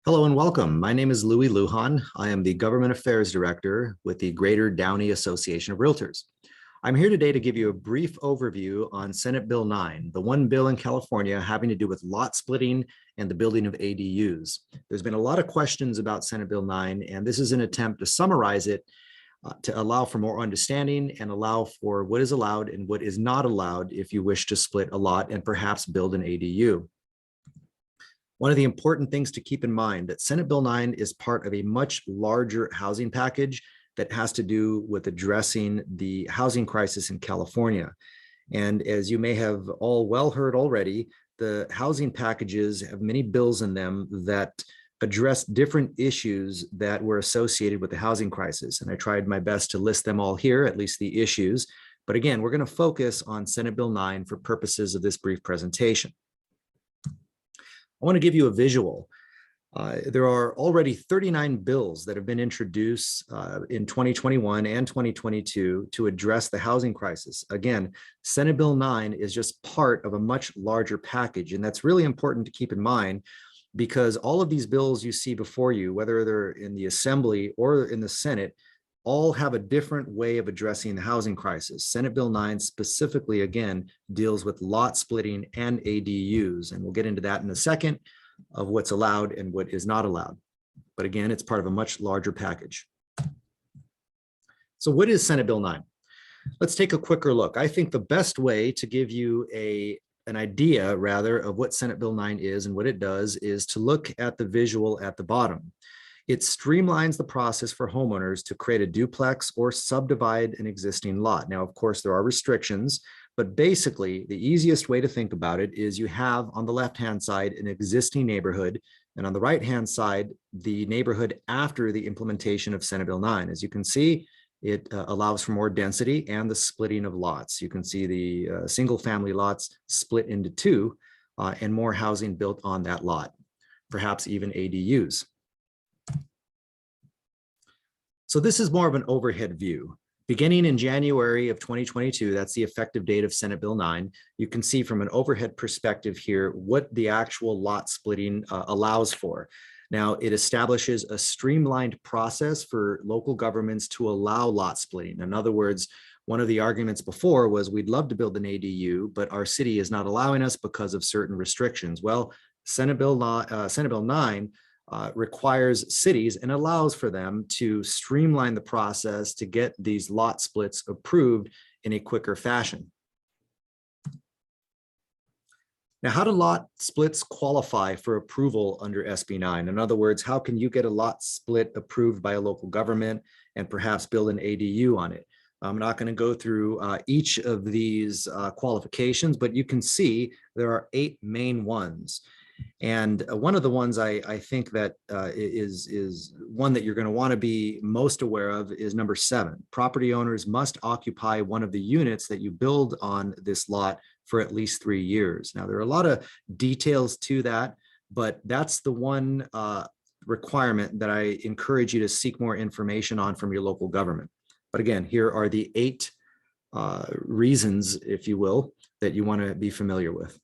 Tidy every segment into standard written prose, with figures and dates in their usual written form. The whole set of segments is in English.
Hello and welcome. My name is Louis Lujan. I am the Government Affairs Director with the Greater Downey Association of Realtors. I'm here today to give you a brief overview on Senate Bill 9, the one bill in California having to do with lot splitting and the building of ADUs. There's been a lot of questions about Senate Bill 9, and this is an attempt to summarize it to allow for more understanding and allow for what is allowed and what is not allowed if you wish to split a lot and perhaps build an ADU. One of the important things to keep in mind that Senate Bill 9 is part of a much larger housing package that has to do with addressing the housing crisis in California. And as you may have all well heard already, the housing packages have many bills in them that address different issues that were associated with the housing crisis. And I tried my best to list them all here, at least the issues. But again, we're going to focus on Senate Bill 9 for purposes of this brief presentation. I want to give you a visual. There are already 39 bills that have been introduced in 2021 and 2022 to address the housing crisis. Again, Senate Bill 9 is just part of a much larger package, and that's really important to keep in mind because all of these bills you see before you, whether they're in the Assembly or in the Senate, all have a different way of addressing the housing crisis. Senate Bill 9 specifically, again, deals with lot splitting and ADUs, and we'll get into that in a second of what's allowed and what is not allowed. But again, it's part of a much larger package. So what is Senate Bill 9? Let's take a quicker look. I think the best way to give you an idea, rather, of what Senate Bill 9 is and what it does is to look at the visual at the bottom. It streamlines the process for homeowners to create a duplex or subdivide an existing lot. Now, of course, there are restrictions, but basically the easiest way to think about it is you have on the left-hand side an existing neighborhood, and on the right-hand side, the neighborhood after the implementation of Senate Bill 9. As you can see, it allows for more density and the splitting of lots. You can see the single-family lots split into two and more housing built on that lot, perhaps even ADUs. So this is more of an overhead view. Beginning in January of 2022, that's the effective date of Senate Bill 9, you can see from an overhead perspective here what the actual lot splitting allows for. Now, it establishes a streamlined process for local governments to allow lot splitting. In other words, one of the arguments before was we'd love to build an ADU, but our city is not allowing us because of certain restrictions. Well, Senate Bill 9 requires cities and allows for them to streamline the process to get these lot splits approved in a quicker fashion. Now, how do lot splits qualify for approval under SB 9? In other words, how can you get a lot split approved by a local government and perhaps build an ADU on it? I'm not going to go through each of these qualifications, but you can see there are 8 main ones. And one of the ones I think that is one that you're going to want to be most aware of is number 7. Property owners must occupy one of the units that you build on this lot for at least 3 years. Now, there are a lot of details to that, but that's the one requirement that I encourage you to seek more information on from your local government. But again, here are the 8 reasons, if you will, that you want to be familiar with.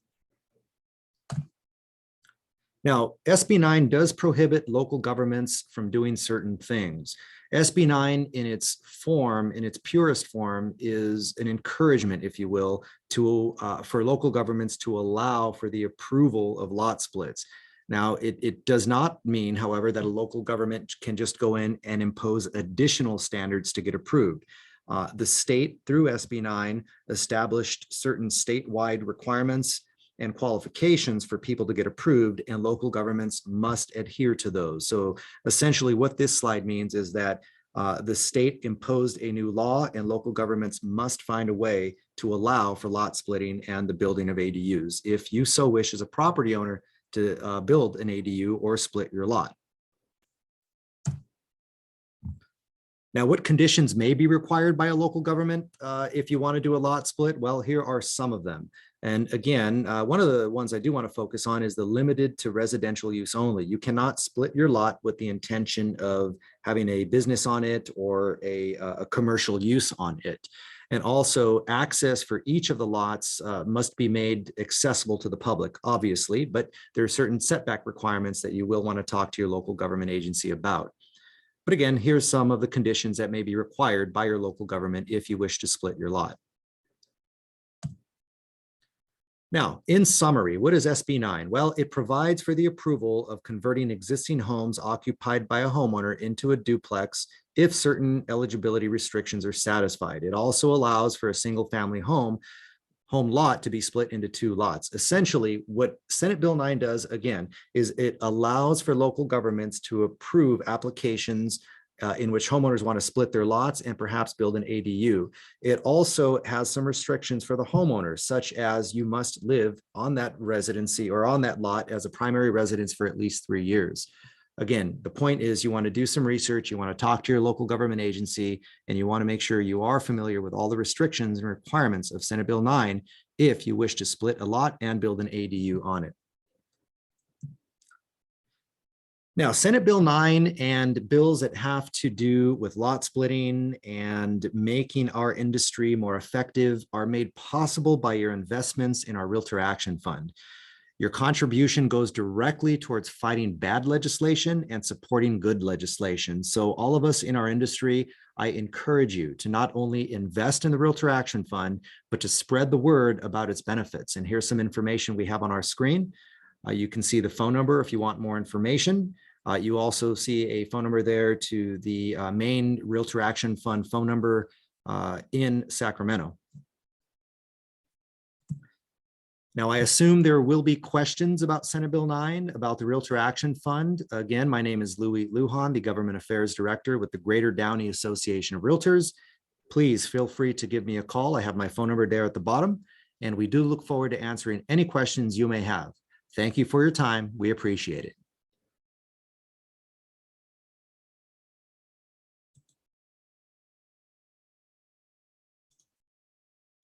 Now, SB 9 does prohibit local governments from doing certain things. SB 9 in its form, in its purest form, is an encouragement, if you will, to for local governments to allow for the approval of lot splits. Now, it does not mean, however, that a local government can just go in and impose additional standards to get approved. The state, through SB 9, established certain statewide requirements and qualifications for people to get approved, and local governments must adhere to those. So essentially what this slide means is that the state imposed a new law and local governments must find a way to allow for lot splitting and the building of ADUs if you so wish as a property owner to build an ADU or split your lot. Now, what conditions may be required by a local government if you want to do a lot split? Well, here are some of them. And again, one of the ones I do want to focus on is the limited to residential use only. You cannot split your lot with the intention of having a business on it or a commercial use on it. And also access for each of the lots must be made accessible to the public, obviously, but there are certain setback requirements that you will want to talk to your local government agency about. But again, here's some of the conditions that may be required by your local government if you wish to split your lot. Now, in summary, what is SB9? Well, it provides for the approval of converting existing homes occupied by a homeowner into a duplex if certain eligibility restrictions are satisfied. It also allows for a single-family home lot to be split into two lots. Essentially, what Senate Bill 9 does, again, is it allows for local governments to approve applications in which homeowners want to split their lots and perhaps build an ADU. It also has some restrictions for the homeowners, such as you must live on that residency or on that lot as a primary residence for at least 3 years. Again, the point is you want to do some research, you want to talk to your local government agency, and you want to make sure you are familiar with all the restrictions and requirements of Senate Bill 9 if you wish to split a lot and build an ADU on it. Now, Senate Bill 9 and bills that have to do with lot splitting and making our industry more effective are made possible by your investments in our Realtor Action Fund. Your contribution goes directly towards fighting bad legislation and supporting good legislation. So all of us in our industry, I encourage you to not only invest in the Realtor Action Fund, but to spread the word about its benefits. And here's some information we have on our screen. You can see the phone number if you want more information. You also see a phone number there to the main Realtor Action Fund phone number in Sacramento. Now, I assume there will be questions about Senate Bill 9, about the Realtor Action Fund. Again, my name is Louis Lujan, the Government Affairs Director with the Greater Downey Association of Realtors. Please feel free to give me a call. I have my phone number there at the bottom, and we do look forward to answering any questions you may have. Thank you for your time. We appreciate it.